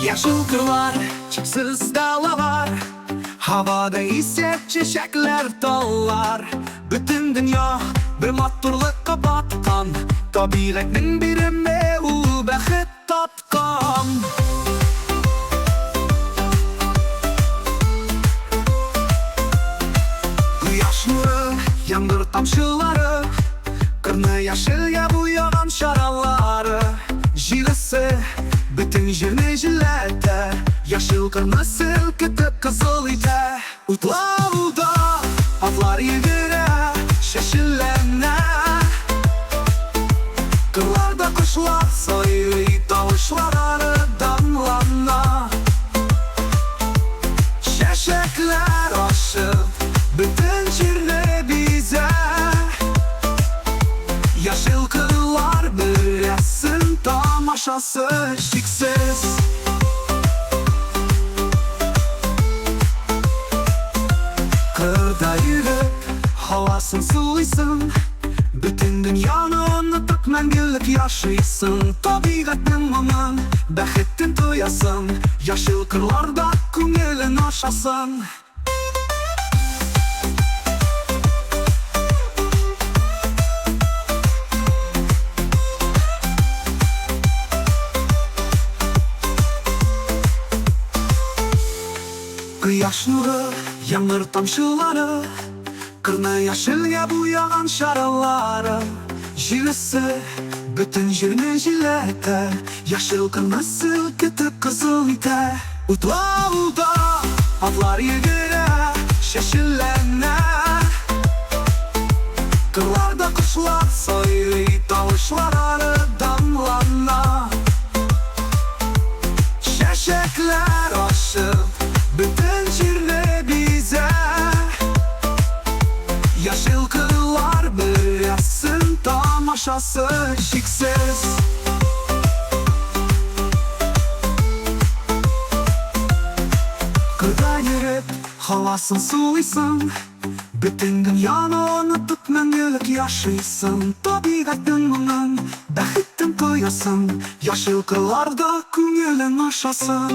Yaşıl kırlar, çiçeksiz dağlar, havada ise çiçekler dallar. Bütün dünya bir matturlukka batkan, tabiatning birime ulu baxit tatkan. Quyosh nuri, yomg'ir tomchilari, qirni yashilga bo'yagan sharallari. Jilisi bütün yerni jillatar, yashil qirni silkitib qizil etar. O'tlovda otlar yugurar, shashillanar. Qirlarda qushlar soyli tovushlari damlanar. Shashaklar oshib bütün yerni bezar. Yashil qirlar bir yasin tamaşası cheksiz. Qirda yurib havosin sulaysın, bütün dünyani unutib mangulik yashaysan. Tabiatning mumin baxtdan to'yasan, yashil qirlarda ko'ngling oshasan. Quyosh nuri, yomg'ir tomchilari, qirni yashilga bo'yagan sharallari. Jilisi bütün yerni jillatar, yashil qirni silkitib qizil etar. O'tlovda otlar yugurar, shashillanar. Qirlarda qushlar soyli tovushlari damlanar. Shashaklar oshib bütün yerni bezar. Yashil qirlar bir yasin tamaşası cheksiz. Qirda yurib havosin sulaysın, bütün dünyani unutib mangulik yashaysan. Tabiatning mumin baxtdan to'yasan, yashil qirlarda ko'ngling oshasan.